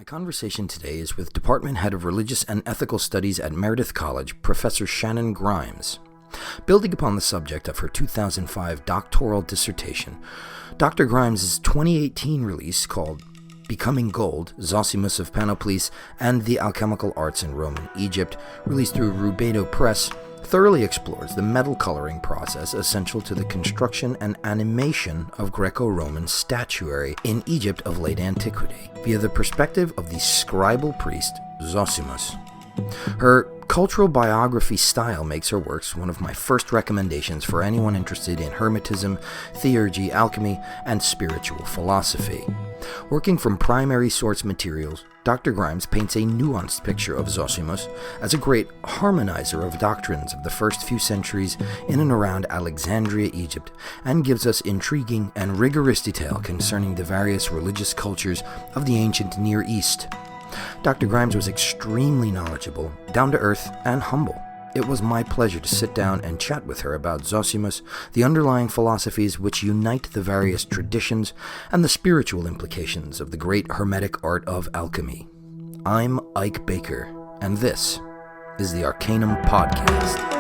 conversation today is with Department Head of Religious and Ethical Studies at Meredith College, Professor Shannon Grimes. Building upon the subject of her 2005 doctoral dissertation, Dr. Grimes' 2018 release called Becoming Gold, Zosimos of Panopolis and the Alchemical Arts in Roman Egypt, released through Rubedo Press, thoroughly explores the metal coloring process essential to the construction and animation of Greco-Roman statuary in Egypt of late antiquity, via the perspective of the scribal priest Zosimos. Her cultural biography style makes her works one of my first recommendations for anyone interested in Hermetism, theurgy, alchemy, and spiritual philosophy. Working from primary source materials, Dr. Grimes paints a nuanced picture of Zosimos as a great harmonizer of doctrines of the first few centuries in and around Alexandria, Egypt, and gives us intriguing and rigorous detail concerning the various religious cultures of the ancient Near East. Dr. Grimes was extremely knowledgeable, down-to-earth, and humble. It was my pleasure to sit down and chat with her about Zosimos, the underlying philosophies which unite the various traditions, and the spiritual implications of the great Hermetic art of alchemy. I'm Ike Baker, and this is the Arcanum Podcast.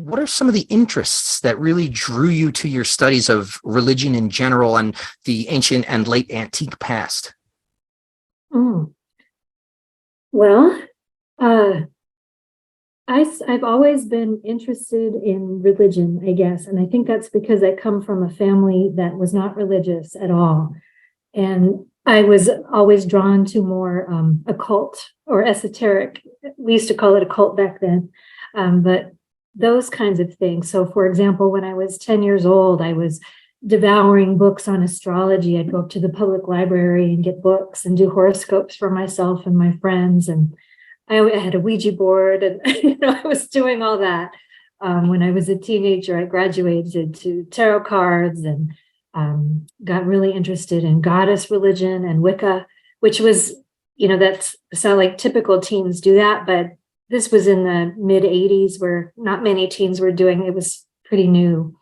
What are some of the interests that really drew you to your studies of religion in general and the ancient and late antique past? Well, I've always been interested in religion, I guess, and I think that's because I come from a family that was not religious at all, and I was always drawn to more occult or esoteric. We used to call it occult back then, but those kinds of things. So, for example, when I was 10 years old, I was devouring books on astrology. I'd go up to the public library and get books and do horoscopes for myself and my friends. And I had a Ouija board, and I was doing all that. When I was a teenager, I graduated to tarot cards and got really interested in goddess religion and Wicca, which was, that's sound like typical teens do that, but this was in the mid 80s where not many teens were doing it. It was pretty new,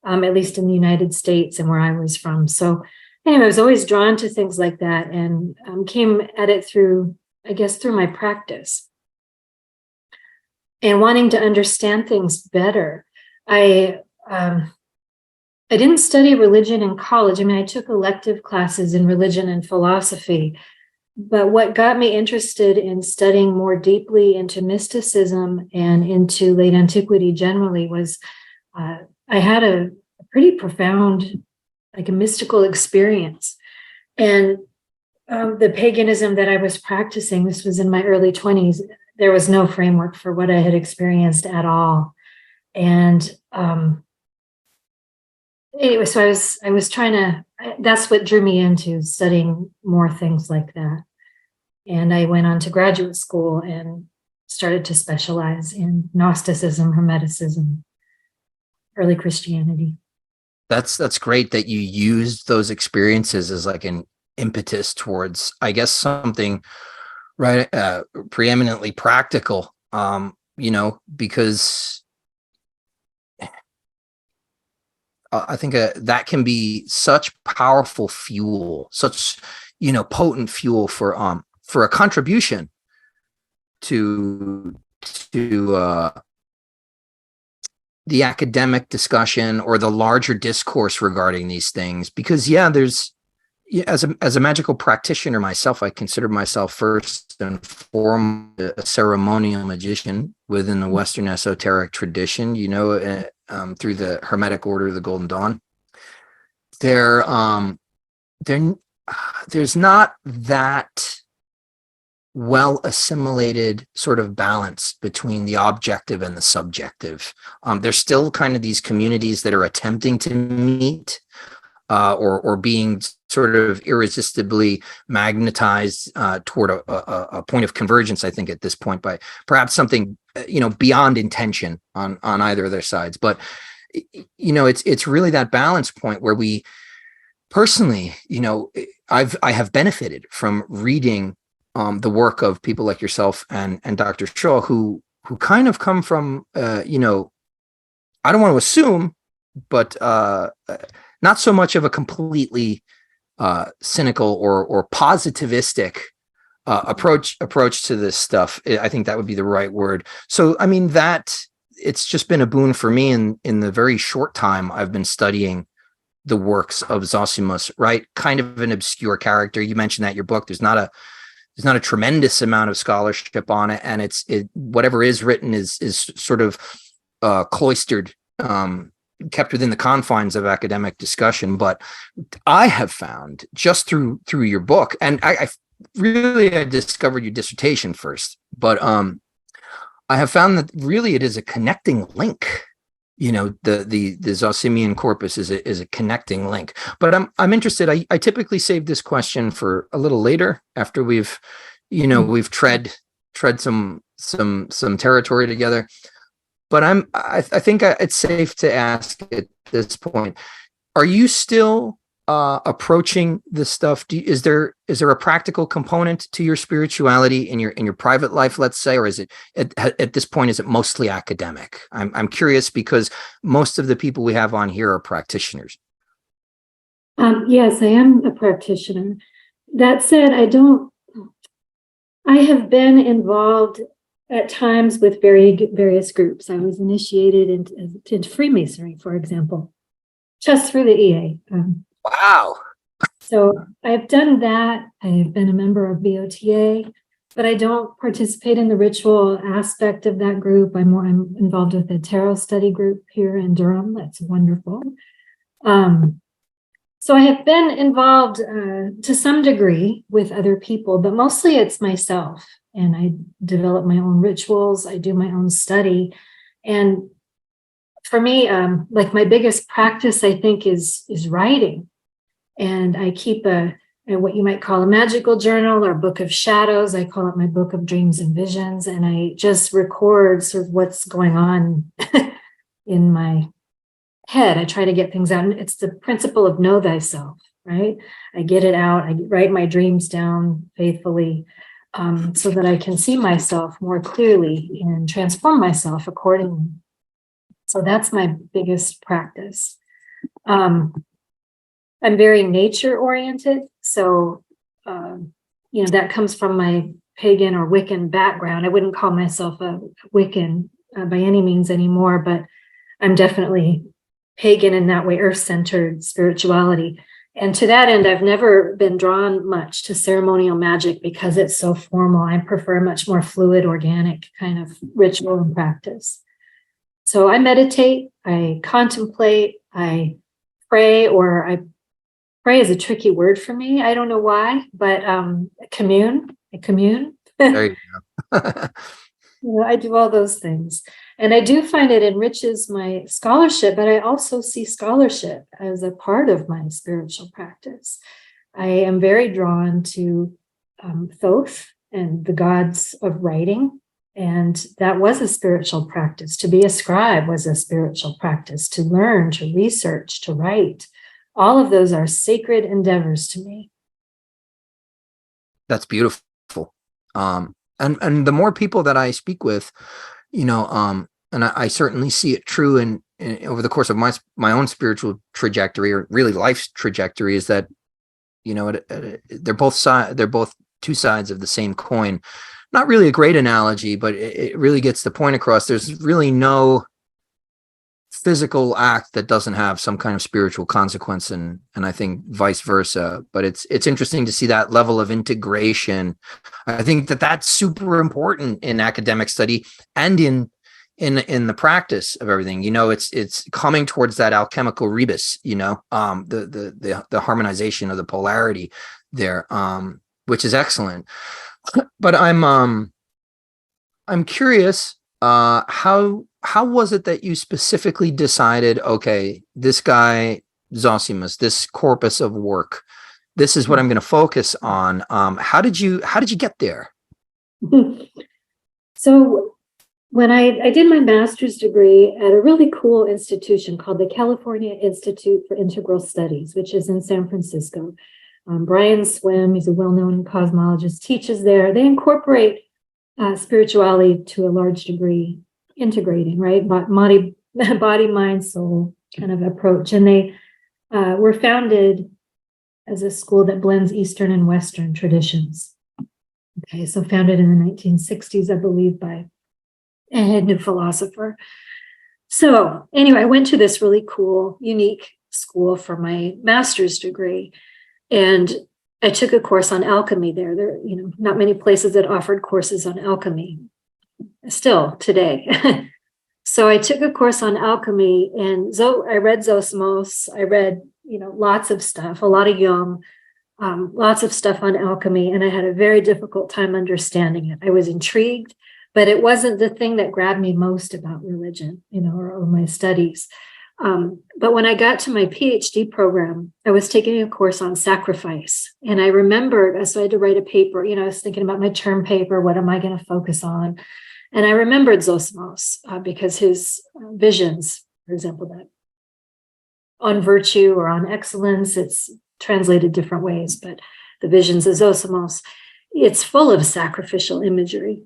at least in the United States and where I was from. So anyway, I was always drawn to things like that and came at it through my practice and wanting to understand things better. I didn't study religion in college. I mean, I took elective classes in religion and philosophy. But what got me interested in studying more deeply into mysticism and into late antiquity generally was I had a pretty profound, like a mystical experience. And the paganism that I was practicing, this was in my early 20s, there was no framework for what I had experienced at all. And anyway, so I was trying to, that's what drew me into studying more things like that. And I went on to graduate school and started to specialize in Gnosticism, Hermeticism, early Christianity. That's great that you used those experiences as like an impetus towards, I guess, something right preeminently practical, because I think that can be such powerful fuel, such potent fuel for a contribution to the academic discussion or the larger discourse regarding these things. Because there's, as a magical practitioner myself, I consider myself first and foremost a ceremonial magician within the Western esoteric tradition. Through the Hermetic Order of the Golden Dawn. There's not that well assimilated sort of balance between the objective and the subjective. There's still kind of these communities that are attempting to meet or being sort of irresistibly magnetized toward a point of convergence, I think, at this point, by perhaps something, beyond intention on either of their sides. But, it's really that balance point where we personally, I have benefited from reading the work of people like yourself and Dr. Shaw, who kind of come from, I don't want to assume, but not so much of a completely cynical or positivistic approach to this stuff. I think that would be the right word. So, I mean, that it's just been a boon for me in the very short time I've been studying the works of Zosimos, right? Kind of an obscure character. You mentioned that in your book. There's not a tremendous amount of scholarship on it, and whatever is written is sort of cloistered, kept within the confines of academic discussion. But I have found just through your book, and I discovered your dissertation first, but I have found that really it is a connecting link. The Zosimian corpus is a connecting link. But I'm interested. I typically save this question for a little later, after we've tread some territory together. But I think it's safe to ask at this point: are you still approaching this stuff? Is there a practical component to your spirituality in your private life, let's say, or is it at this point, is it mostly academic? I'm curious, because most of the people we have on here are practitioners. Yes, I am a practitioner. That said, I have been involved at times with various groups. I was initiated into Freemasonry, for example, just through the EA. Wow. So I've done that. I've been a member of BOTA, but I don't participate in the ritual aspect of that group. I'm involved with a tarot study group here in Durham. That's wonderful. So I have been involved to some degree with other people, but mostly it's myself. And I develop my own rituals. I do my own study. And for me, like my biggest practice, I think, is writing. And I keep what you might call a magical journal or book of shadows. I call it my book of dreams and visions. And I just record sort of what's going on in my head. I try to get things out. And it's the principle of know thyself, right? I get it out. I write my dreams down faithfully, so that I can see myself more clearly and transform myself accordingly. So that's my biggest practice. I'm very nature oriented. So, that comes from my pagan or Wiccan background. I wouldn't call myself a Wiccan by any means anymore, but I'm definitely pagan in that way, earth-centered spirituality. And to that end, I've never been drawn much to ceremonial magic because it's so formal. I prefer a much more fluid, organic kind of ritual and practice. So I meditate, I contemplate, I pray, or I pray is a tricky word for me. I don't know why, but I commune. There you go. I do all those things. And I do find it enriches my scholarship, but I also see scholarship as a part of my spiritual practice. I am very drawn to Thoth and the gods of writing. And that was a spiritual practice. To be a scribe was a spiritual practice. To learn, to research, to write. All of those are sacred endeavors to me. That's beautiful. And the more people that I speak with, and I certainly see it true in over the course of my own spiritual trajectory, or really life's trajectory, is that, they're both two sides of the same coin. Not really a great analogy, but it really gets the point across. There's really no physical act that doesn't have some kind of spiritual consequence, and I think vice versa. But it's interesting to see that level of integration. I think that's super important in academic study and in the practice of everything. It's coming towards that alchemical rebus, the harmonization of the polarity there, which is excellent. But I'm curious, how was it that you specifically decided, okay, this guy Zosimos, this corpus of work, this is what I'm going to focus on. How did you get there? So when I did my master's degree at a really cool institution called the California Institute for Integral Studies, which is in San Francisco. Brian Swim, he's a well-known cosmologist, teaches there. They incorporate spirituality to a large degree, integrating, right? Body, mind, soul kind of approach. And they were founded as a school that blends Eastern and Western traditions. Okay, so founded in the 1960s, I believe, by a Hindu philosopher. So anyway, I went to this really cool, unique school for my master's degree. And I took a course on alchemy there. There are, not many places that offered courses on alchemy still today. So I took a course on alchemy, and I read Zosimos. I read, lots of stuff, a lot of Jung, lots of stuff on alchemy, and I had a very difficult time understanding it. I was intrigued, but it wasn't the thing that grabbed me most about religion, or my studies. But when I got to my PhD program, I was taking a course on sacrifice. And I remembered, so I had to write a paper, I was thinking about my term paper, what am I going to focus on? And I remembered Zosimos because his visions, for example, that on virtue or on excellence, it's translated different ways, but the visions of Zosimos, it's full of sacrificial imagery.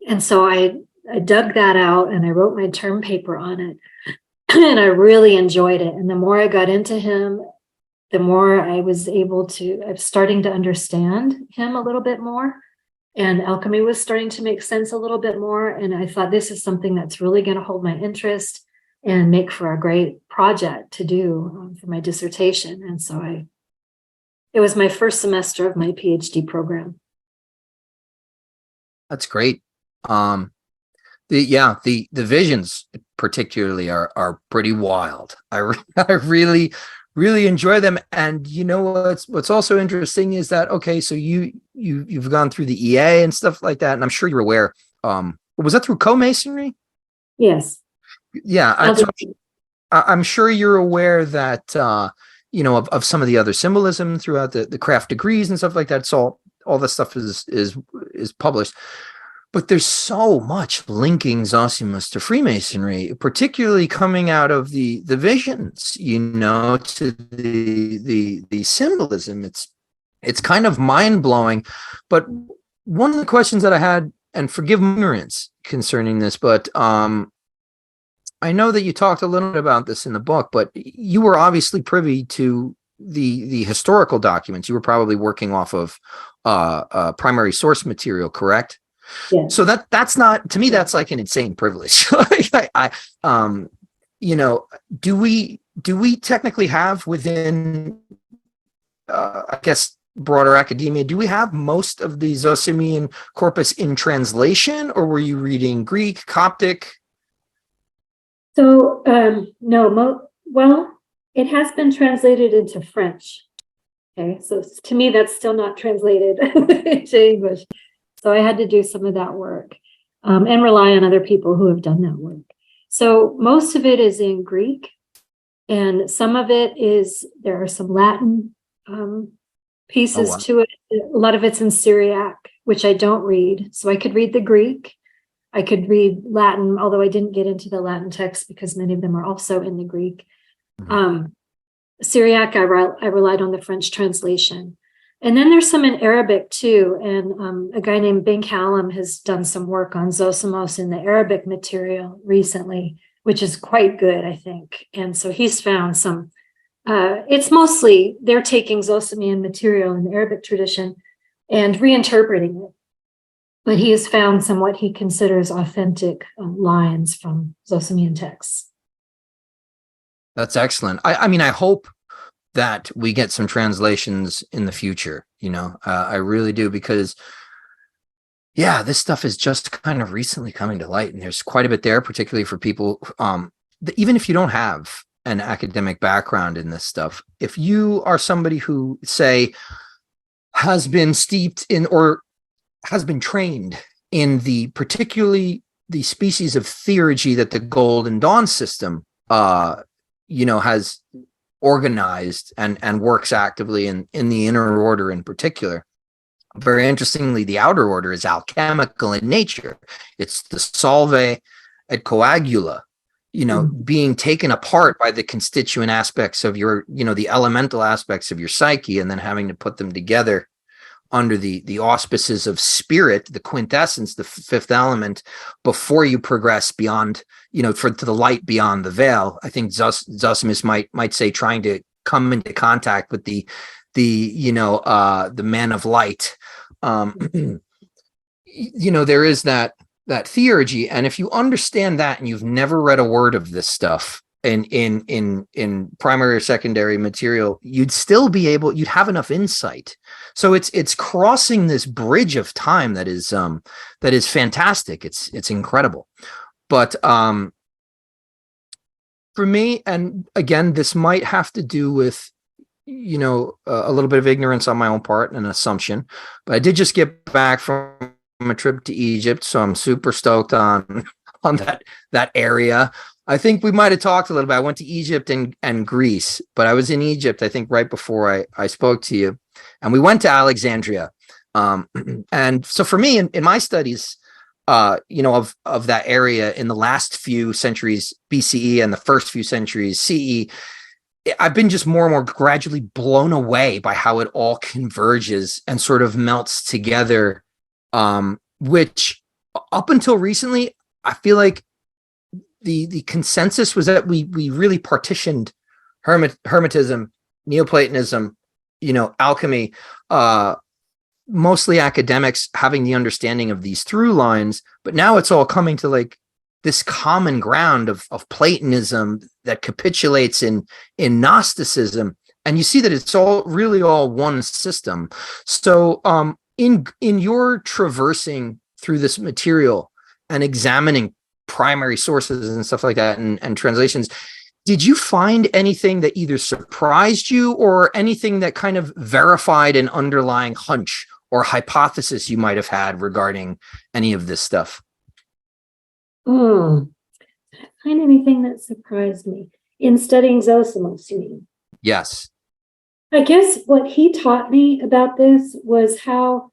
And so I dug that out and I wrote my term paper on it. And I really enjoyed it. And the more I got into him, the more I was I'm starting to understand him a little bit more. And alchemy was starting to make sense a little bit more. And I thought, this is something that's really going to hold my interest and make for a great project to do for my dissertation. And so it was my first semester of my PhD program. That's great. The visions particularly are pretty wild. I really enjoy them. And what's also interesting is that, okay, so you've gone through the EA and stuff like that, and I'm sure you're aware. Was that through co-masonry? Yes. Yeah, I'm sure you're aware that of some of the other symbolism throughout the craft degrees and stuff like that. So all this stuff is published. But there's so much linking Zosimos to Freemasonry, particularly coming out of the visions, to the symbolism. It's kind of mind blowing. But one of the questions that I had, and forgive my ignorance concerning this, but I know that you talked a little bit about this in the book, but you were obviously privy to the historical documents. You were probably working off of primary source material, correct? Yeah. So that's not, to me, that's like an insane privilege. Do we technically have within, I guess, broader academia, do we have most of the Zosimian corpus in translation, or were you reading Greek, Coptic? So, no, well, it has been translated into French. Okay, so to me, that's still not translated into English. So I had to do some of that work and rely on other people who have done that work. So most of it is in Greek, and some of it there are some Latin pieces to it. A lot of it's in Syriac, which I don't read. So I could read the Greek. I could read Latin, although I didn't get into the Latin text because many of them are also in the Greek. Mm-hmm. Syriac, I relied on the French translation. And then there's some in Arabic too. And a guy named Ben Callum has done some work on Zosimos in the Arabic material recently, which is quite good, I think. And so he's found some, it's mostly, they're taking Zosimian material in the Arabic tradition and reinterpreting it. But he has found some what he considers authentic lines from Zosimian texts. That's excellent. I mean, I hope that we get some translations in the future, I really do, because this stuff is just kind of recently coming to light, and there's quite a bit there, particularly for people, even if you don't have an academic background in this stuff. If you are somebody who, say, has been steeped in or has been trained in particularly the species of theurgy that the Golden Dawn system, has organized and works actively in the inner order in particular. Very interestingly, the outer order is alchemical in nature. It's the solve et coagula, being taken apart by the constituent aspects of your, the elemental aspects of your psyche, and then having to put them together under the auspices of spirit, the quintessence, the fifth element, before you progress beyond, to the light beyond the veil. I think Zosimos might say trying to come into contact with the man of light. There is that theurgy, and if you understand that and you've never read a word of this stuff in primary or secondary material, you'd have enough insight. So it's crossing this bridge of time that is fantastic. It's incredible. But for me, and again, this might have to do with a little bit of ignorance on my own part and an assumption, but I did just get back from a trip to Egypt, so I'm super stoked on that area. I think we might have talked a little bit. I went to Egypt and Greece, but I was in Egypt, I think, right before I spoke to you, and we went to Alexandria. And so for me, in my studies, of that area in the last few centuries BCE and the first few centuries CE, I've been just more and more gradually blown away by how it all converges and sort of melts together, which up until recently, I feel like the consensus was that we really partitioned Hermetism, Neoplatonism, alchemy, mostly academics having the understanding of these through lines, but now it's all coming to like this common ground of Platonism that capitulates in Gnosticism, and you see that it's all one system. So in your traversing through this material and examining primary sources and stuff like that and translations, did you find anything that either surprised you or anything that kind of verified an underlying hunch or hypothesis you might have had regarding any of this stuff? Find anything that surprised me in studying Zosimos, you mean? Yes. I guess what he taught me about this was how,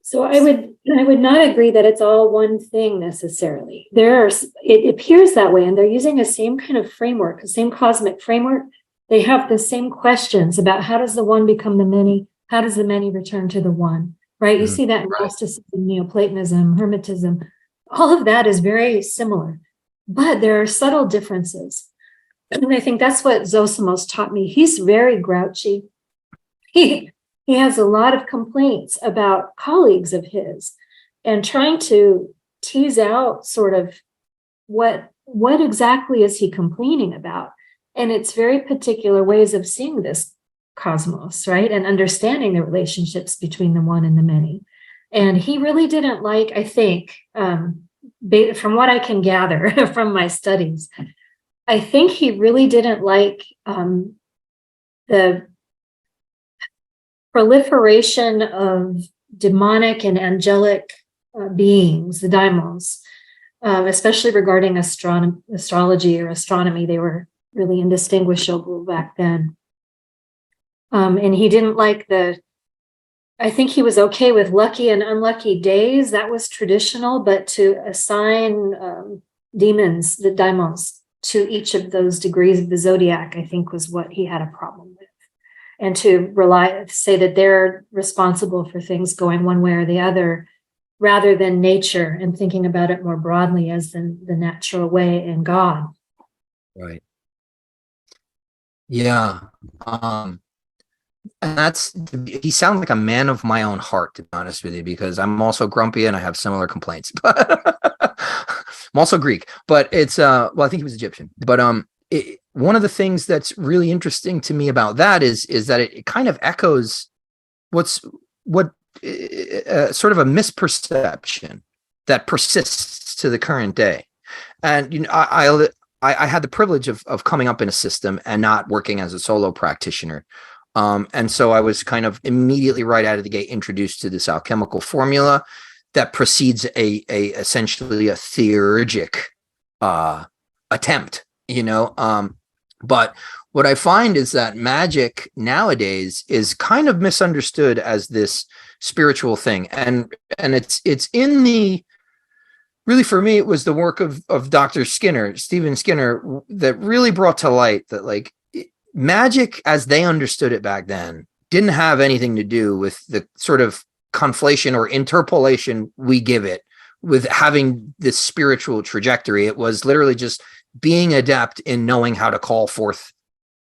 so I would not agree that it's all one thing necessarily. It appears that way, and they're using the same kind of framework, the same cosmic framework. They have the same questions about how does the one become the many? How does the many return to the one? Right? You see that in Gnosticism, Neoplatonism, Hermetism. All of that is very similar, but there are subtle differences. And I think that's what Zosimos taught me. He's very grouchy. He has a lot of complaints about colleagues of his, and trying to tease out sort of what exactly is he complaining about. And it's very particular ways of seeing this cosmos, right? And understanding the relationships between the one and the many. And he really didn't like, I think, from what I can gather from my studies, I think he really didn't like the proliferation of demonic and angelic beings, the daimons, especially regarding astrology or astronomy. They were really indistinguishable back then. And he didn't like I think he was okay with lucky and unlucky days. That was traditional, but to assign demons, the daimons, to each of those degrees of the zodiac, I think was what he had a problem with. And to say that they're responsible for things going one way or the other, rather than nature, and thinking about it more broadly as the natural way in God. Right. Yeah. And he sounds like a man of my own heart, to be honest with you, because I'm also grumpy and I have similar complaints. But I'm also Greek, but it's I think he was Egyptian. But one of the things that's really interesting to me about that is that it kind of echoes what sort of a misperception that persists to the current day. And I had the privilege of coming up in a system and not working as a solo practitioner. And so I was kind of immediately right out of the gate introduced to this alchemical formula that precedes essentially a theurgic attempt, But what I find is that magic nowadays is kind of misunderstood as this spiritual thing. And it's in the, really for me, it was the work of Dr. Skinner, Stephen Skinner, that really brought to light that like magic as they understood it back then didn't have anything to do with the sort of conflation or interpolation we give it with having this spiritual trajectory. It was literally just being adept in knowing how to call forth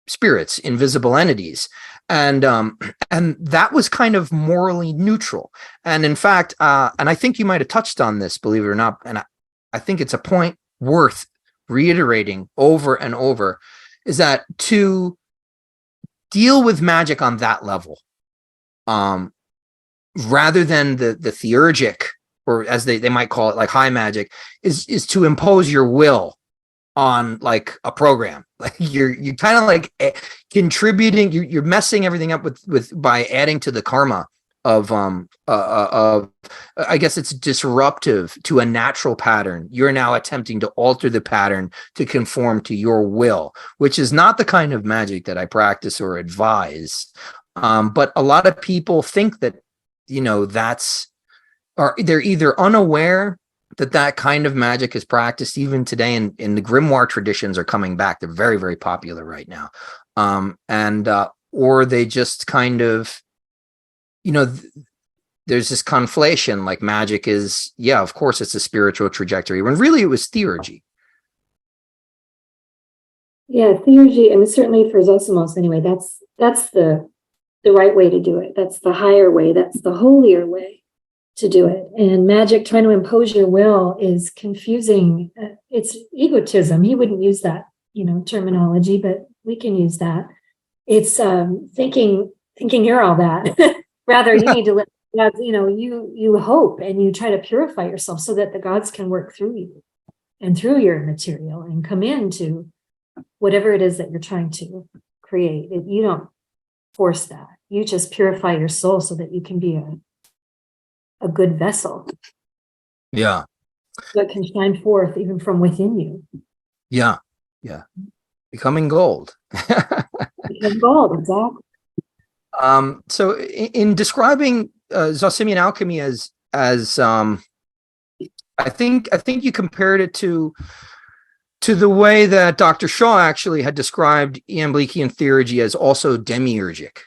spirits, invisible entities. And that was kind of morally neutral. And in fact, and I think you might have touched on this, believe it or not, and I think it's a point worth reiterating over and over, is that to deal with magic on that level, rather than the theurgic, or as they might call it, like high magic, is to impose your will on like a program. Like you're kind of like contributing, you're messing everything up with by adding to the karma of I guess it's disruptive to a natural pattern. You're now attempting to alter the pattern to conform to your will, which is not the kind of magic that I practice or advise. But a lot of people think that, you know, they're either unaware that kind of magic is practiced even today, and in the grimoire traditions are coming back. They're very, very popular right now. Or they just kind of, you know, there's this conflation, like magic is, yeah, of course it's a spiritual trajectory, when really it was theurgy. Yeah, theurgy, I mean, certainly for Zosimos anyway, that's the right way to do it. That's the higher way. That's the holier way to do it. And magic, trying to impose your will, is confusing. It's egotism. He wouldn't use that, you know, terminology, but we can use that. It's thinking you're all that. Rather, you need to let God, you know, you hope and you try to purify yourself so that the gods can work through you and through your material and come into whatever it is that you're trying to create. You don't force that. You just purify your soul so that you can be a good vessel. Yeah. That can shine forth even from within you. Yeah. Yeah. Becoming gold. Become gold, exactly. So in describing Zosimian alchemy as I think you compared it to the way that Dr. Shaw actually had described Iamblichian theurgy as also demiurgic.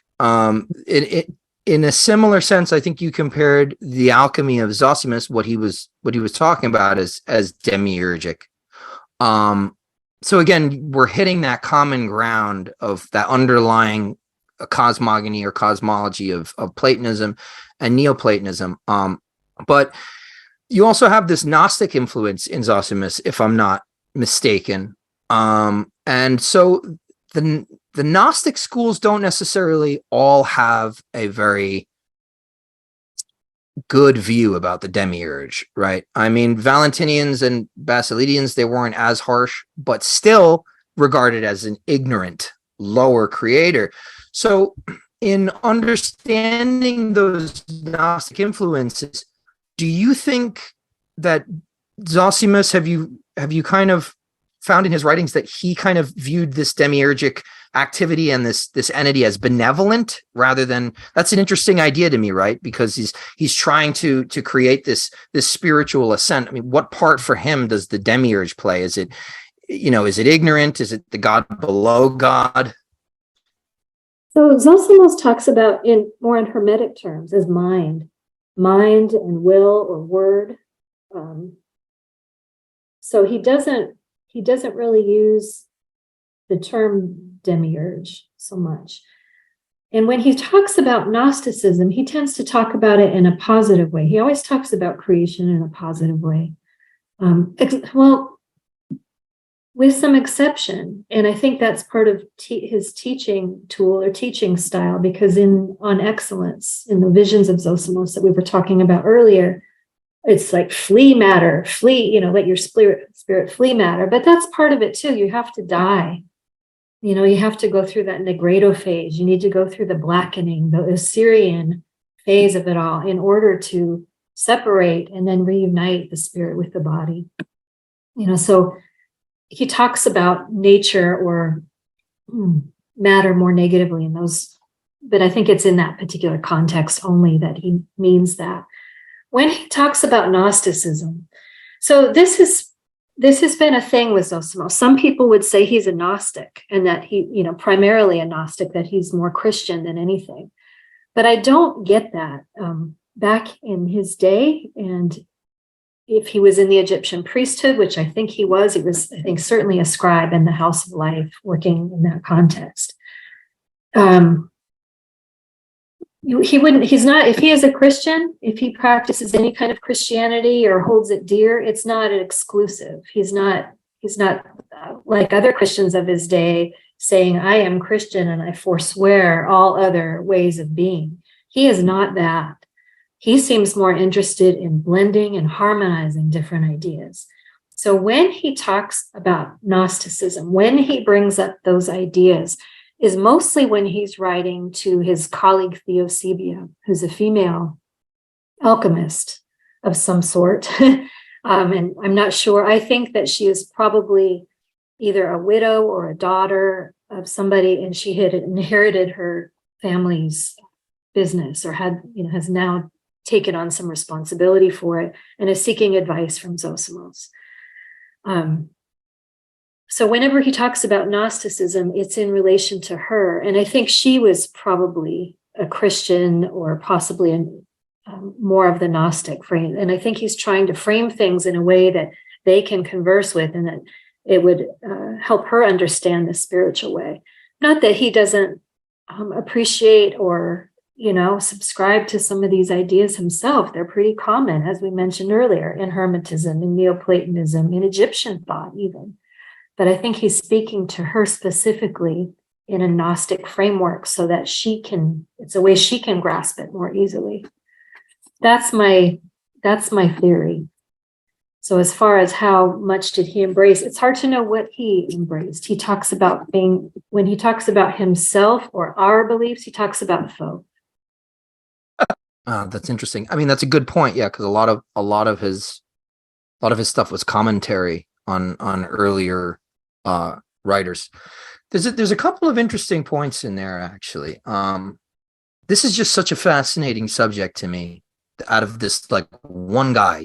In a similar sense, I think you compared the alchemy of Zosimos, what he was talking about, as demiurgic. So again, we're hitting that common ground of that underlying cosmogony or cosmology of Platonism and Neoplatonism. But you also have this Gnostic influence in Zosimos, if I'm not mistaken. And so the Gnostic schools don't necessarily all have a very good view about the demiurge, right? I mean, Valentinians and Basilidians, they weren't as harsh, but still regarded as an ignorant, lower creator. So in understanding those Gnostic influences, do you think that Zosimos, have you kind of found in his writings that he kind of viewed this demiurgic activity and this entity as benevolent rather than, that's an interesting idea to me, right? Because he's trying to create this spiritual ascent. I mean, what part for him does the demiurge play? Is it, you know, is it ignorant? Is it the god below God? So Zosimos talks about more in Hermetic terms as mind and will or word. So he doesn't really use the term demiurge so much. And when he talks about Gnosticism, he tends to talk about it in a positive way. He always talks about creation in a positive way. Well, with some exception. And I think that's part of his teaching tool or teaching style, because on excellence, in the visions of Zosimos that we were talking about earlier, it's like flee matter, let your spirit flee matter. But that's part of it too. You have to die. You know, you have to go through that Negredo phase. You need to go through the blackening, the Assyrian phase of it all, in order to separate and then reunite the spirit with the body. You know, so he talks about nature or matter more negatively in those, but I think it's in that particular context only that he means that. When he talks about Gnosticism, so this has been a thing with Zosimos. Some people would say he's a Gnostic and that he, primarily a Gnostic, that he's more Christian than anything. But I don't get that. Back in his day, and if he was in the Egyptian priesthood, which I think he was, I think, certainly a scribe in the House of Life, working in that context. He's not, if he is a Christian, if he practices any kind of Christianity or holds it dear, it's not an exclusive. He's not like other Christians of his day saying, I am Christian and I forswear all other ways of being. He is not that. He seems more interested in blending and harmonizing different ideas. So when he talks about Gnosticism, when he brings up those ideas, is mostly when he's writing to his colleague Theosebia, who's a female alchemist of some sort. And I'm not sure. I think that she is probably either a widow or a daughter of somebody, and she had inherited her family's business or has now taken on some responsibility for it and is seeking advice from Zosimos. So whenever he talks about Gnosticism, it's in relation to her. And I think she was probably a Christian or possibly more of the Gnostic frame. And I think he's trying to frame things in a way that they can converse with and that it would help her understand the spiritual way. Not that he doesn't appreciate or, subscribe to some of these ideas himself. They're pretty common, as we mentioned earlier, in Hermetism, in Neoplatonism, in Egyptian thought even. But I think he's speaking to her specifically in a Gnostic framework so that it's a way she can grasp it more easily. That's my theory. So as far as how much did he embrace, it's hard to know what he embraced. He talks about when he talks about himself or our beliefs, he talks about foe. That's interesting. I mean, that's a good point. Yeah, because a lot of his stuff was commentary on earlier writers. There's a couple of interesting points in there, actually. This is just such a fascinating subject to me, out of this like one guy,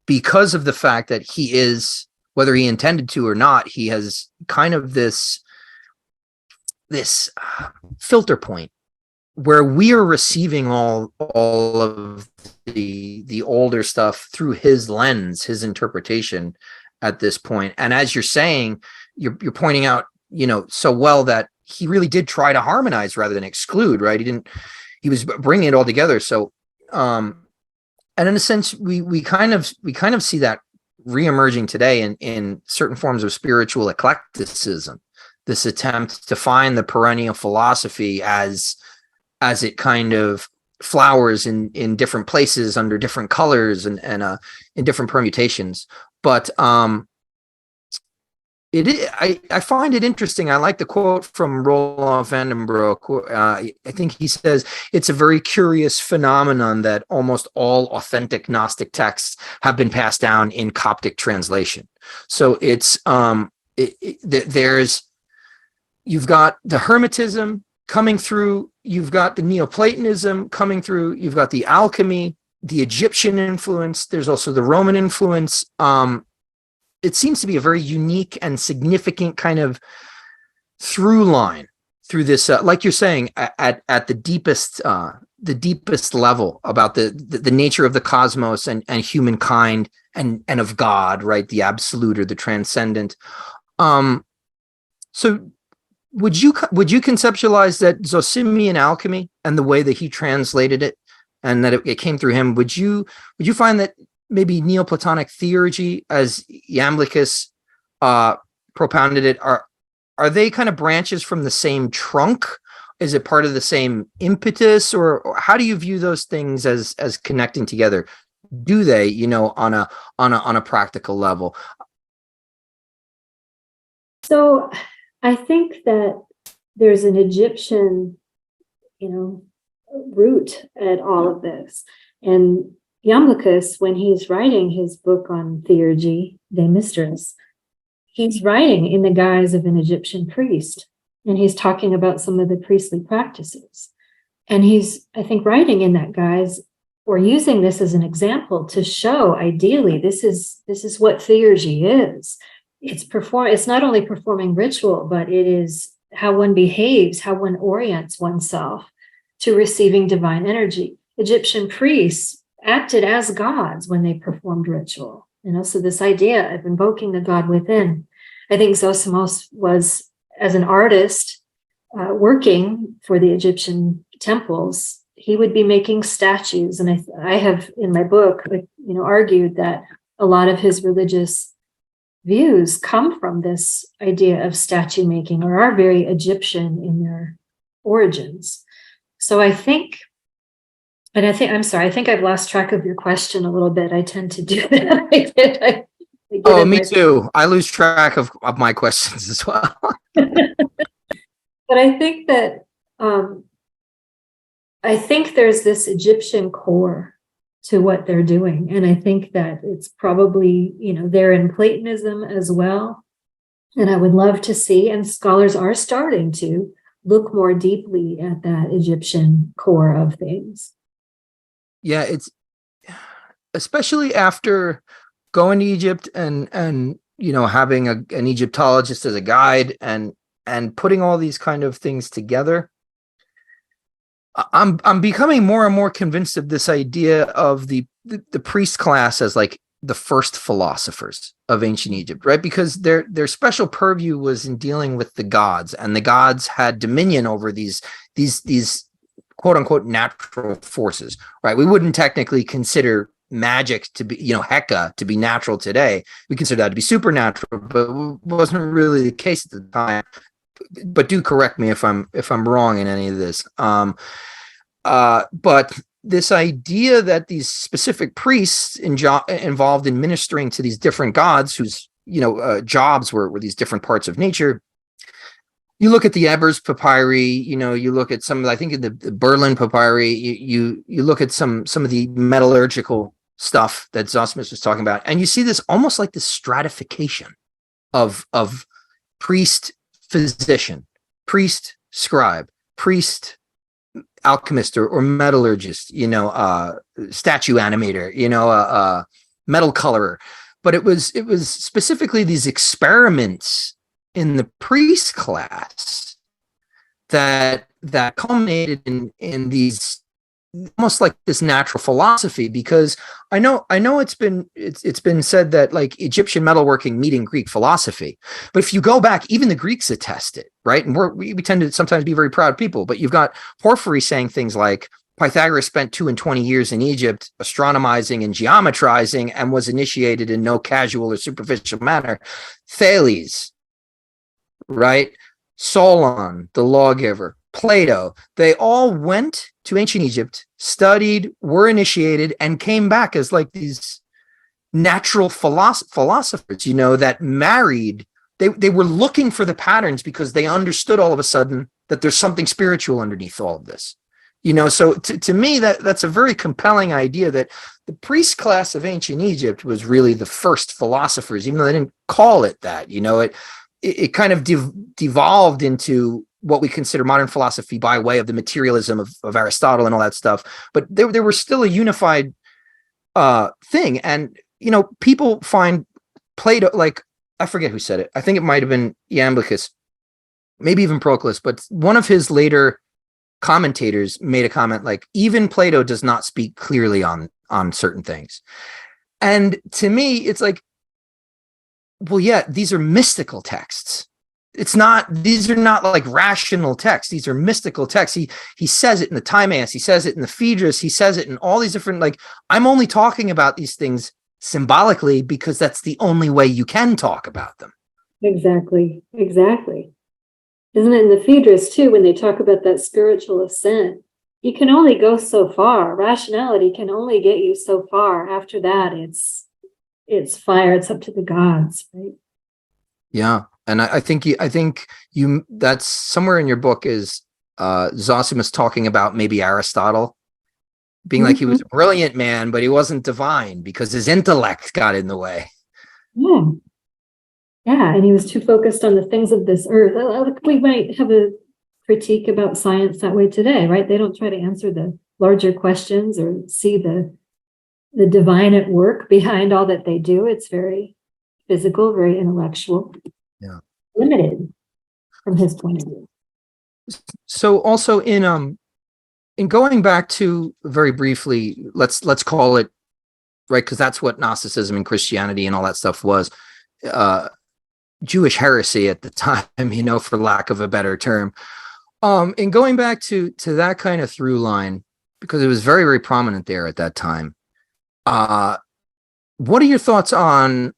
because of the fact that he is, whether he intended to or not, he has kind of this filter point where we are receiving all of the older stuff through his lens, his interpretation at this point. And as you're saying, you're pointing out, so well that he really did try to harmonize rather than exclude, right? He was bringing it all together. So, and in a sense, we kind of see that reemerging today in certain forms of spiritual eclecticism, this attempt to find the perennial philosophy as it kind of flowers in different places under different colors and in different permutations. But I find it interesting. I like the quote from Roland van den Broek. I think he says it's a very curious phenomenon that almost all authentic Gnostic texts have been passed down in Coptic translation. So it's you've got the Hermetism coming through, you've got the Neoplatonism coming through, you've got the alchemy, the Egyptian influence, there's also the Roman influence. It seems to be a very unique and significant kind of through line through this, like you're saying, at the deepest level about the nature of the cosmos and humankind and of God, right? The absolute or the transcendent. So would you conceptualize that Zosimian alchemy and the way that he translated it and that it came through him, would you find that maybe Neoplatonic theurgy, as Iamblichus propounded it, are they kind of branches from the same trunk? Is it part of the same impetus, or how do you view those things as connecting together? Do they, on a practical level? So I think that there's an Egyptian, root at all of this. And Iamblichus, when he's writing his book on theurgy, De Mistris, he's writing in the guise of an Egyptian priest, and he's talking about some of the priestly practices. And he's, I think, writing in that guise, or using this as an example to show, ideally, this is what theurgy is. It's not only performing ritual, but it is how one behaves, how one orients oneself to receiving divine energy. Egyptian priests acted as gods when they performed ritual. So this idea of invoking the God within. I think Zosimos was, as an artist, working for the Egyptian temples, he would be making statues. And I have in my book, argued that a lot of his religious views come from this idea of statue making, or are very Egyptian in their origins. So I think I've lost track of your question a little bit. I tend to do that. Me too. I lose track of my questions as well. But I think that there's this Egyptian core to what they're doing. And I think that it's probably, they're in Platonism as well. And I would love to see, and scholars are starting to look more deeply at that Egyptian core of things. Yeah, it's especially after going to Egypt and having an Egyptologist as a guide and putting all these kind of things together. I'm becoming more and more convinced of this idea of the priest class as like the first philosophers of ancient Egypt, right? Because their special purview was in dealing with the gods, and the gods had dominion over these quote unquote natural forces, right? We wouldn't technically consider magic to be, Heka to be natural today. We consider that to be supernatural, but it wasn't really the case at the time. But do correct me if I'm wrong in any of this. But this idea that these specific priests involved in ministering to these different gods, whose jobs were these different parts of nature. You look at the Ebers papyri, you look at some, I think in the Berlin papyri, you look at some of the metallurgical stuff that Zosimos was talking about, and you see this almost like this stratification of priest physician, priest scribe, priest alchemist or metallurgist, statue animator, metal colorer. But it was specifically these experiments in the priest class that culminated in these almost like this natural philosophy, because I know it's been said that like Egyptian metalworking meeting Greek philosophy, but if you go back, even the Greeks attest it, right? And we tend to sometimes be very proud people, but you've got Porphyry saying things like Pythagoras spent 2 and 20 years in Egypt astronomizing and geometrizing and was initiated in no casual or superficial manner. Thales, right? Solon, the lawgiver, Plato, they all went to ancient Egypt, studied, were initiated, and came back as like these natural philosophers, that married. They were looking for the patterns because they understood all of a sudden that there's something spiritual underneath all of this. So to me, that's a very compelling idea that the priest class of ancient Egypt was really the first philosophers, even though they didn't call it that. It kind of devolved into what we consider modern philosophy by way of the materialism of Aristotle and all that stuff. But they were still a unified thing. And, people find Plato, like, I forget who said it. I think it might have been Iamblichus, maybe even Proclus, but one of his later commentators made a comment like, even Plato does not speak clearly on certain things. And to me, it's like, well, yeah, these are mystical texts. These are not like rational texts. These are mystical texts. He says it in the Timaeus, he says it in the Phaedrus, he says it in all these different, like, I'm only talking about these things symbolically because that's the only way you can talk about them. Exactly. Isn't it in the Phaedrus too, when they talk about that spiritual ascent? You can only go so far. Rationality can only get you so far. After that, it's fire. It's up to the gods, right? Yeah. And I think that's somewhere in your book is Zosimos talking about maybe Aristotle being like he was a brilliant man, but he wasn't divine because his intellect got in the way. Yeah. Yeah, and he was too focused on the things of this earth. We might have a critique about science that way today, right? They don't try to answer the larger questions or see the divine at work behind all that they do. It's very physical, very intellectual, limited from his point of view. So also in going back to very briefly, let's call it, right, because that's what Gnosticism and Christianity and all that stuff was, Jewish heresy at the time, for lack of a better term. And going back to that kind of through line, because it was very, very prominent there at that time. What are your thoughts on,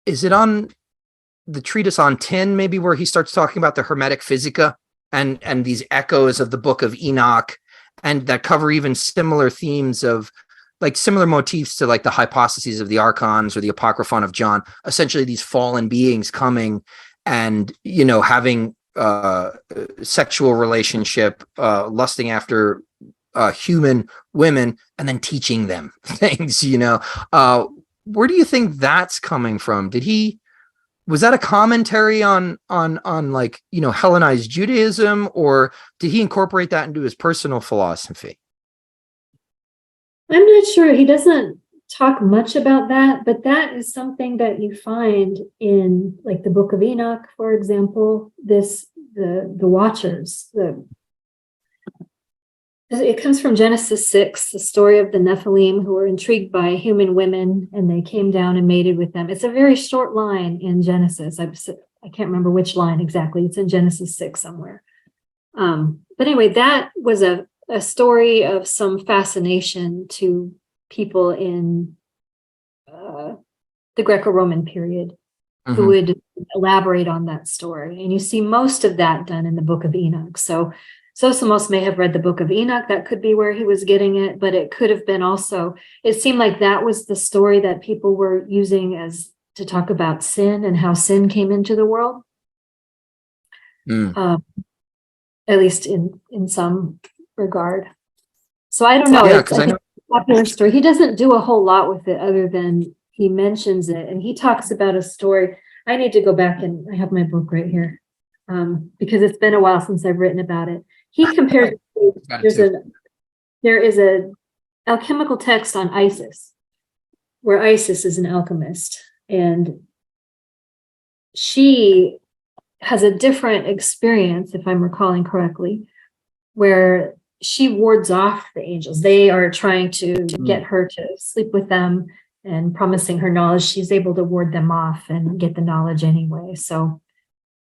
is it on the treatise on tin, maybe, where he starts talking about the Hermetic Physica and these echoes of the Book of Enoch, and that cover even similar themes of, like, similar motifs to, like, the hypostases of the archons or the apocryphon of John, essentially these fallen beings coming and, having sexual relationship, lusting after human women, and then teaching them things. Where do you think that's coming from? Was that a commentary on like, Hellenized Judaism, or did he incorporate that into his personal philosophy? I'm not sure. He doesn't talk much about that, but that is something that you find in, like, the Book of Enoch, for example. The Watchers. It comes from Genesis 6, the story of the Nephilim, who were intrigued by human women, and they came down and mated with them. It's a very short line in Genesis. I can't remember which line exactly. It's in Genesis 6 somewhere. But anyway, that was a story of some fascination to people in the Greco-Roman period, who would elaborate on that story. And you see most of that done in the Book of Enoch. So Zosimos may have read the Book of Enoch. That could be where he was getting it, but it could have been also, it seemed like that was the story that people were using as to talk about sin and how sin came into the world. At least in some regard. So I don't know. Yeah, because I know it's a popular story. He doesn't do a whole lot with it other than he mentions it, and he talks about a story. I need to go back, and I have my book right here, because it's been a while since I've written about it. He compares, there is a alchemical text on Isis, where Isis is an alchemist, and she has a different experience, if I'm recalling correctly, where she wards off the angels. They are trying to get her to sleep with them and promising her knowledge. She's able to ward them off and get the knowledge anyway. So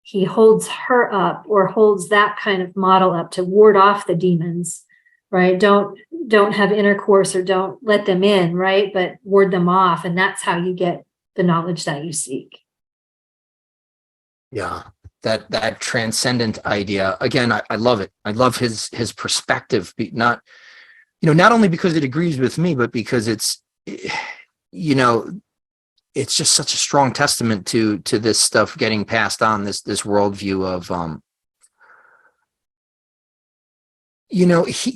he holds her up, or holds that kind of model up, to ward off the demons, right? Don't have intercourse, or don't let them in, right? But ward them off. And that's how you get the knowledge that you seek. Yeah. That transcendent idea. Again, I love it. I love his perspective, not only because it agrees with me, but because it's, it's just such a strong testament to this stuff getting passed on, this worldview of,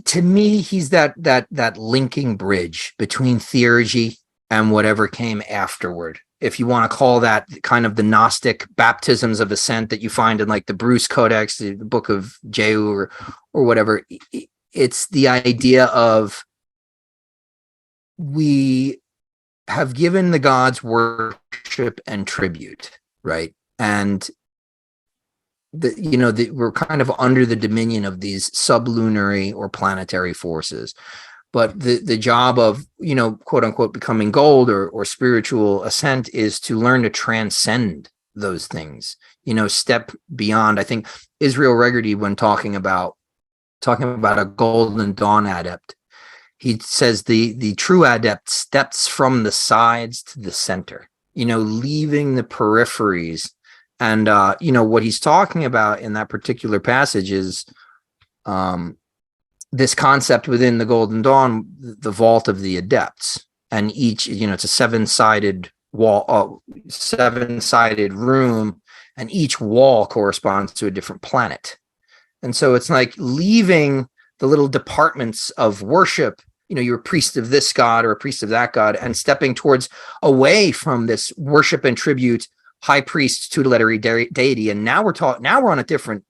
to me, he's that linking bridge between theurgy and whatever came afterward. If you want to call that kind of the Gnostic baptisms of ascent that you find in, like, the Bruce Codex, the Book of Jehu, or whatever, it's the idea of, we have given the gods worship and tribute, right? And we're kind of under the dominion of these sublunary or planetary forces. But the job of, quote unquote, becoming gold or spiritual ascent is to learn to transcend those things, step beyond. I think Israel Regardie, when talking about a golden dawn adept, he says the true adept steps from the sides to the center, leaving the peripheries. And, what he's talking about in that particular passage is, this concept within the Golden Dawn, the vault of the adepts, and each, it's a seven-sided wall, seven-sided room, and each wall corresponds to a different planet. And so it's like leaving the little departments of worship, you're a priest of this god or a priest of that god, and stepping towards away from this worship and tribute, high priest tutelary deity, and now we're on a different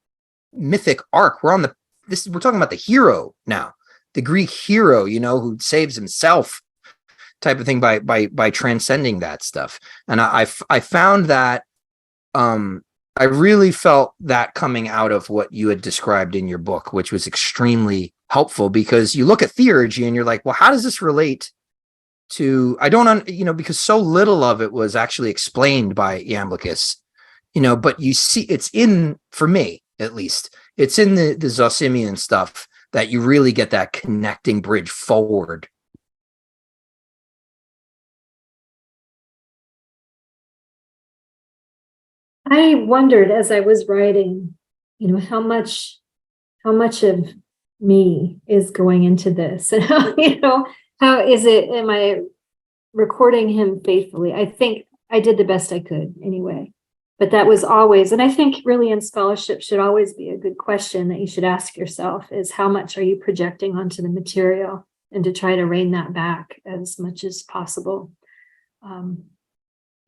mythic arc. We're talking about the hero now, the Greek hero, who saves himself, type of thing, by transcending that stuff. And I found that I really felt that coming out of what you had described in your book, which was extremely helpful, because you look at theurgy and you're like, well, how does this relate to, because so little of it was actually explained by Iamblichus, but you see it's in, for me at least, it's in the Zosimian stuff that you really get that connecting bridge forward. I wondered as I was writing, how much of me is going into this, and how is it, am I recording him faithfully? I think I did the best I could anyway, but that was always, and I think really in scholarship should always be a good question that you should ask yourself, is how much are you projecting onto the material, and to try to rein that back as much as possible.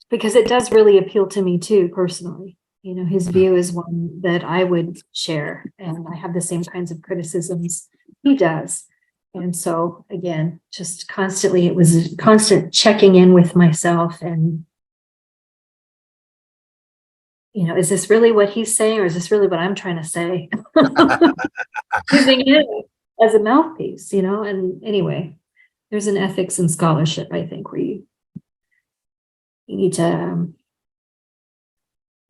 Because it does really appeal to me too, personally. His view is one that I would share, and I have the same kinds of criticisms he does. And so again, just constantly, it was a constant checking in with myself, and is this really what he's saying, or is this really what I'm trying to say? Using it as a mouthpiece, and anyway, there's an ethics in scholarship, I think, where you need to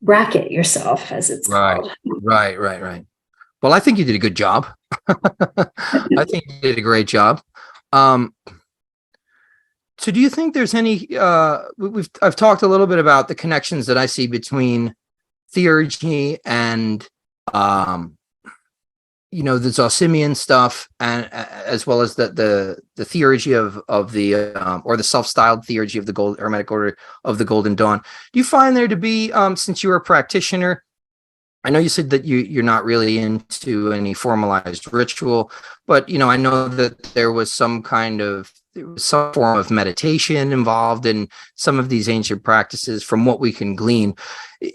bracket yourself, as it's called. Right. Well, I think you did a good job. I think you did a great job. So do you think there's any, I've talked a little bit about the connections that I see between theurgy and, the Zosimian stuff, and as well as the theurgy of the or the self-styled theurgy of the Hermetic Order of the Golden Dawn. Do you find there to be, since you're a practitioner, I know you said that you're not really into any formalized ritual, but I know that there was some form of meditation involved in some of these ancient practices, from what we can glean.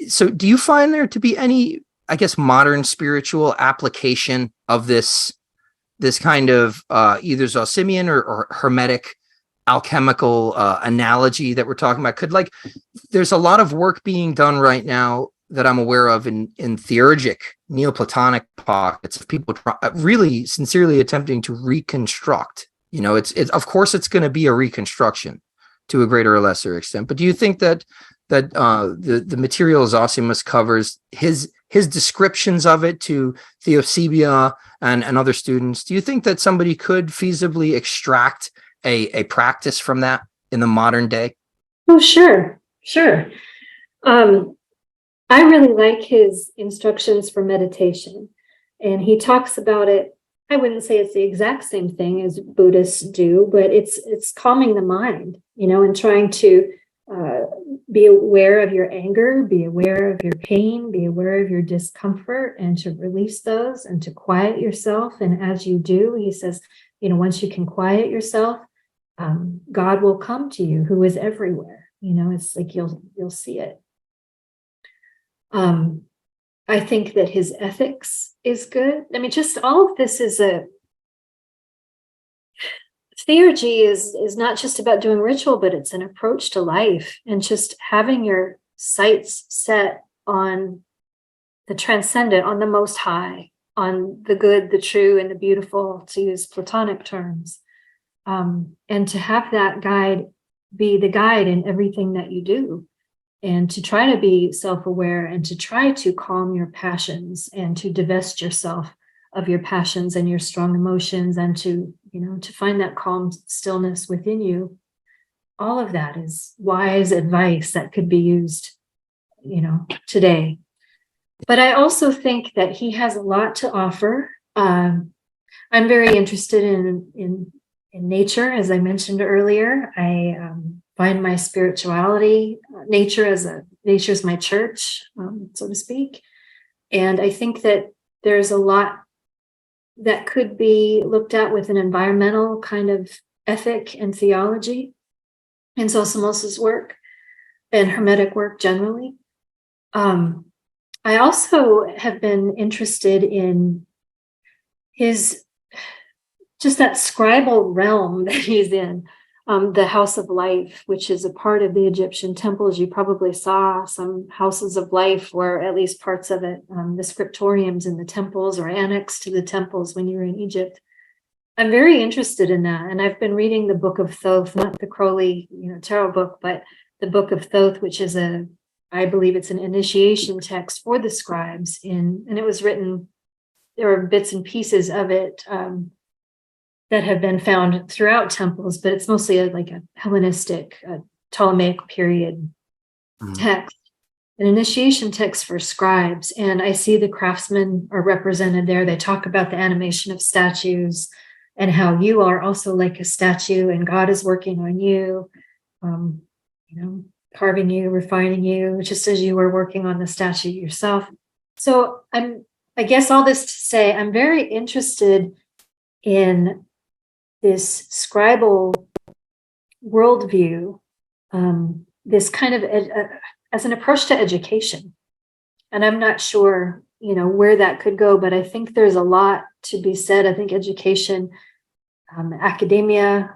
So do you find there to be any, I guess, modern spiritual application of this kind of either Zosimian or Hermetic alchemical analogy that we're talking about? There's a lot of work being done right now that I'm aware of in theurgic Neoplatonic pockets of people really sincerely attempting to reconstruct. It's of course it's going to be a reconstruction to a greater or lesser extent, but do you think that the material Zosimos covers, his descriptions of it to Theosebia and other students, do you think that somebody could feasibly extract a practice from that in the modern day? Oh, sure. I really like his instructions for meditation, and he talks about it. I wouldn't say it's the exact same thing as Buddhists do, but it's calming the mind, and trying to be aware of your anger, be aware of your pain, be aware of your discomfort, and to release those and to quiet yourself. And as you do, he says, once you can quiet yourself, God will come to you, who is everywhere. It's like you'll see it. I think that his ethics is good. I mean, just all of this is theurgy is not just about doing ritual, but it's an approach to life, and just having your sights set on the transcendent, on the most high, on the good, the true, and the beautiful, to use Platonic terms, and to have that guide be the guide in everything that you do, and to try to be self-aware, and to try to calm your passions, and to divest yourself of your passions and your strong emotions, and to find that calm stillness within you. All of that is wise advice that could be used, today. But I also think that he has a lot to offer. I'm very interested in nature, as I mentioned earlier. I find my spirituality, nature's my church, so to speak. And I think that there's a lot that could be looked at with an environmental kind of ethic and theology in Zosimos's work and Hermetic work generally. I also have been interested in his, just that scribal realm that he's in, the House of Life, which is a part of the Egyptian temples. You probably saw some houses of life, or at least parts of it, the scriptoriums in the temples or annexed to the temples when you were in Egypt. I'm very interested in that. And I've been reading the Book of Thoth, not the Crowley, tarot book, but the Book of Thoth, which is I believe it's an initiation text for the scribes and it was written, there are bits and pieces of it that have been found throughout temples, but it's mostly like a Hellenistic, Ptolemaic period text, an initiation text for scribes. And I see the craftsmen are represented there. They talk about the animation of statues and how you are also like a statue and God is working on you, carving you, refining you, just as you were working on the statue yourself. So I guess all this to say, I'm very interested in this scribal worldview, this kind of as an approach to education. And I'm not sure, where that could go, but I think there's a lot to be said. I think education, academia,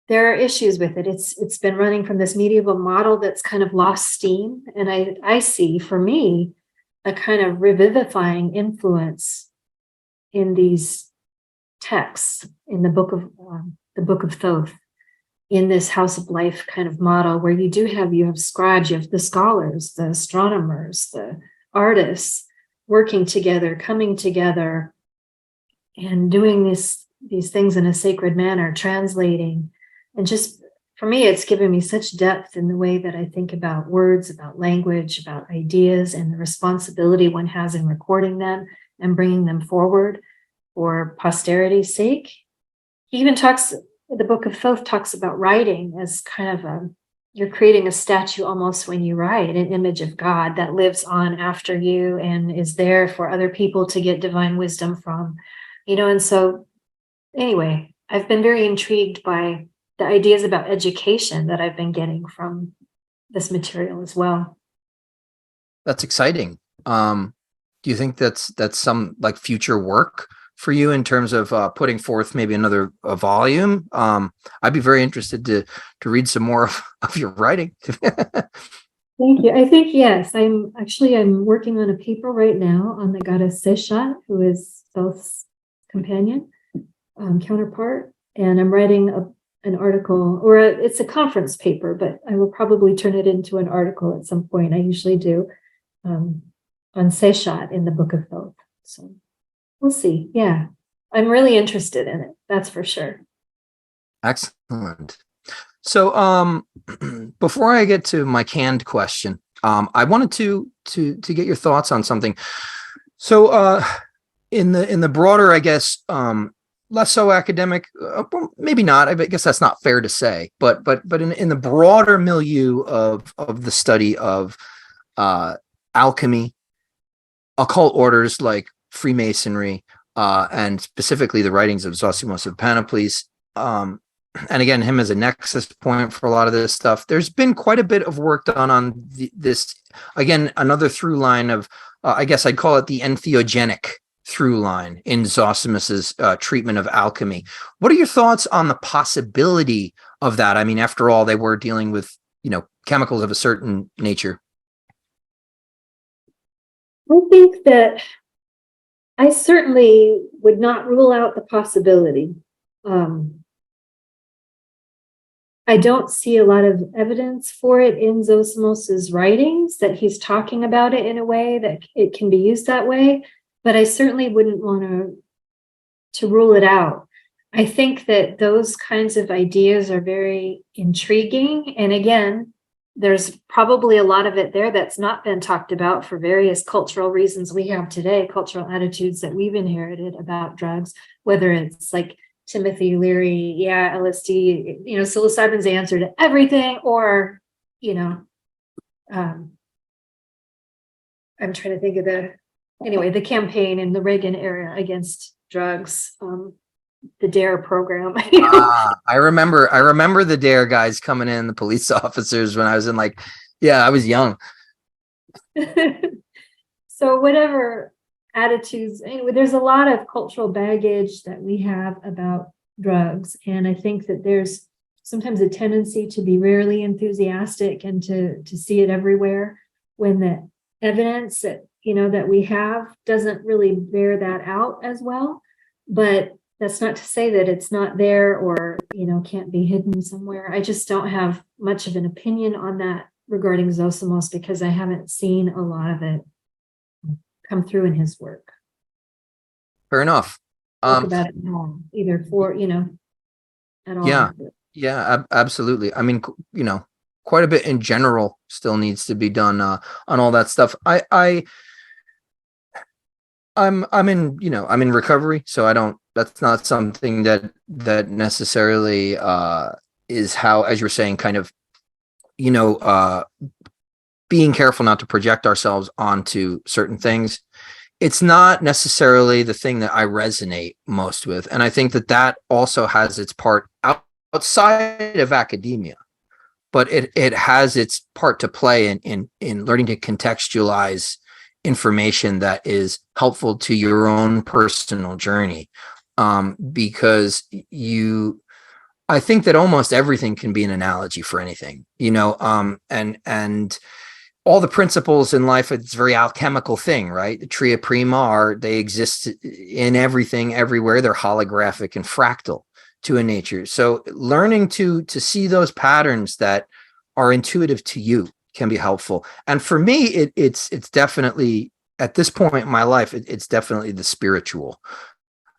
there are issues with it. It's been running from this medieval model that's kind of lost steam. And I see, for me, a kind of revivifying influence in these texts in the Book of Thoth, in this House of Life kind of model, where you have scribes, you have the scholars, the astronomers, the artists working together, coming together, and doing these things in a sacred manner, translating. And just for me, it's given me such depth in the way that I think about words, about language, about ideas, and the responsibility one has in recording them and bringing them forward for posterity's sake. He even the Book of Thoth talks about writing as kind of you're creating a statue almost when you write, an image of God that lives on after you and is there for other people to get divine wisdom from, and so anyway, I've been very intrigued by the ideas about education that I've been getting from this material as well. That's exciting. Do you think that's some like future work for you in terms of putting forth maybe another volume? I'd be very interested to read some more of your writing. Thank you. I think, yes, I'm working on a paper right now on the goddess Seshat, who is Thoth's companion, counterpart. And I'm writing an article, or it's a conference paper, but I will probably turn it into an article at some point. I usually do, on Seshat in the Book of Thoth. So we'll see. Yeah, I'm really interested in it. That's for sure. Excellent. So before I get to my canned question, I wanted to get your thoughts on something. So in the broader, I guess, less so academic, maybe not. I guess that's not fair to say. But in the broader milieu of the study of alchemy, occult orders like Freemasonry, and specifically the writings of Zosimos of Panopolis, and again, him as a nexus point for a lot of this stuff. There's been quite a bit of work done on this. Again, another through line of, I guess I'd call it the entheogenic through line in Zosimos's treatment of alchemy. What are your thoughts on the possibility of that? I mean, after all, they were dealing with, chemicals of a certain nature. I think that I certainly would not rule out the possibility. I don't see a lot of evidence for it in Zosimos's writings, that he's talking about it in a way that it can be used that way, but I certainly wouldn't want to rule it out. I think that those kinds of ideas are very intriguing. And again, there's probably a lot of it there that's not been talked about for various cultural reasons we have today, cultural attitudes that we've inherited about drugs, whether it's like Timothy Leary, LSD, psilocybin's the answer to everything, or, I'm trying to think of the campaign in the Reagan era against drugs, the DARE program. I remember the DARE guys coming in, the police officers, when I was in like Yeah, I was young. So whatever attitudes, anyway, there's a lot of cultural baggage that we have about drugs. And I think that there's sometimes a tendency to be rarely enthusiastic and to see it everywhere, when the evidence that, that we have doesn't really bear that out as well. But that's not to say that it's not there, or, can't be hidden somewhere. I just don't have much of an opinion on that regarding Zosimos, because I haven't seen a lot of it come through in his work. Fair enough. Talk about it more, either for, at all. Yeah, absolutely. I mean, quite a bit in general still needs to be done on all that stuff. I'm in recovery, so that's not something that necessarily is how, as you're saying, kind of, being careful not to project ourselves onto certain things. It's not necessarily the thing that I resonate most with. And I think that also has its part outside of academia, but it has its part to play in learning to contextualize information that is helpful to your own personal journey. Because I think that almost everything can be an analogy for anything, and all the principles in life, it's a very alchemical thing, right? The tria prima they exist in everything, everywhere. They're holographic and fractal to a nature. So learning to see those patterns that are intuitive to you can be helpful. And for me, it's definitely, at this point in my life, it's definitely the spiritual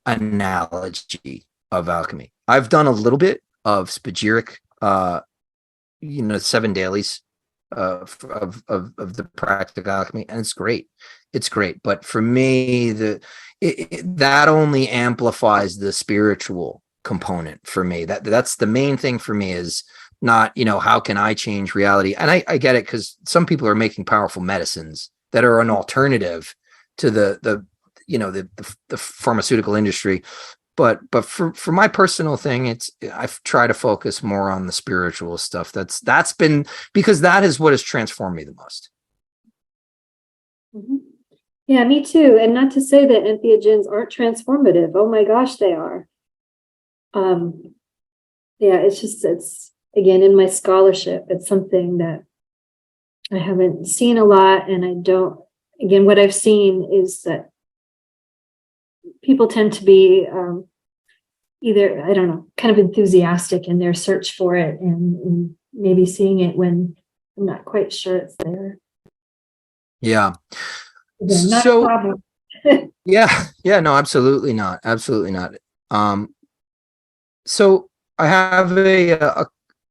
analogy of alchemy. I've done a little bit of spagyric, 7 dailies of the practical alchemy, and it's great. But for me, that only amplifies the spiritual component for me. That's the main thing for me, is not, how can I change reality? And I get it, because some people are making powerful medicines that are an alternative to the pharmaceutical industry. But for my personal thing, I try to focus more on the spiritual stuff. That's been, because that is what has transformed me the most. Mm-hmm. Yeah, me too. And not to say that entheogens aren't transformative. Oh my gosh, they are. Yeah, it's again, in my scholarship, it's something that I haven't seen a lot, and I don't. Again, what I've seen is that people tend to be either, I don't know, kind of enthusiastic in their search for it, and maybe seeing it when I'm not quite sure it's there. Yeah. Again, not a problem. Yeah, no, absolutely not. So I have a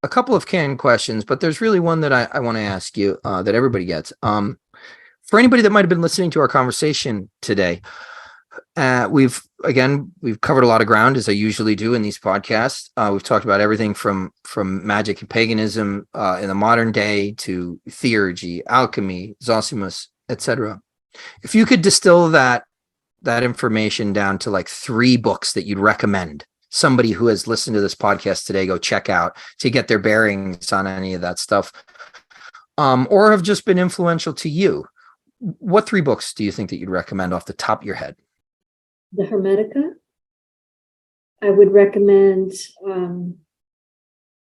couple of canned questions, but there's really one that I want to ask you that everybody gets. For anybody that might have been listening to our conversation today, we've covered a lot of ground, as I usually do in these podcasts. We've talked about everything from magic and paganism in the modern day to theurgy, alchemy, Zosimos, etc. If you could distill that information down to like 3 books that you'd recommend somebody who has listened to this podcast today go check out to get their bearings on any of that stuff, or have just been influential to you, what 3 books do you think that you'd recommend off the top of your head? The Hermetica. I would recommend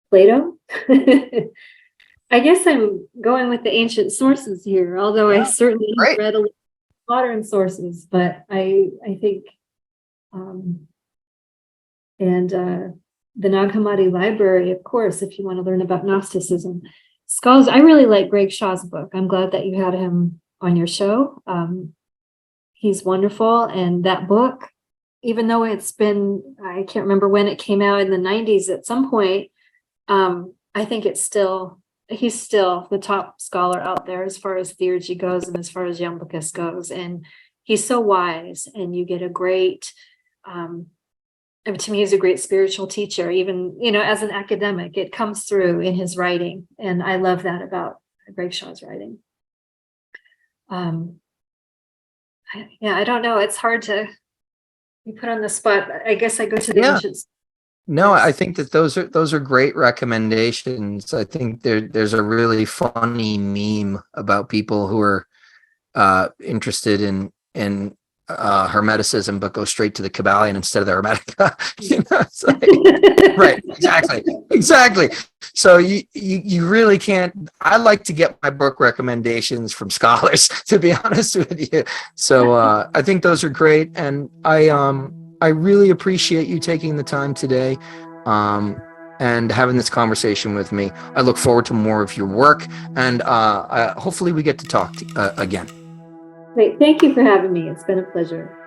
Plato. I guess I'm going with the ancient sources here, although I certainly have read a lot of modern sources, but I think and the Nag Hammadi Library, of course, if you want to learn about Gnosticism. Scholars, I really like Greg Shaw's book. I'm glad that you had him on your show. He's wonderful. And that book, even though it's been, I can't remember when it came out, in the 90s at some point, I think he's still the top scholar out there as far as theurgy goes and as far as Iamblichus goes. And he's so wise, and you get a great, to me, he's a great spiritual teacher, even, as an academic, it comes through in his writing. And I love that about Greg Shaw's writing. I don't know. It's hard to be put on the spot. I guess I go to the ancients. No, I think that those are great recommendations. I think there's a really funny meme about people who are interested in Hermeticism, but go straight to the Kabbalion instead of the Hermetic. It's like, right? Exactly. So you really can't. I like to get my book recommendations from scholars, to be honest with you. So I think those are great, and I really appreciate you taking the time today. And having this conversation with me. I look forward to more of your work, and hopefully we get to talk again. Great. Thank you for having me. It's been a pleasure.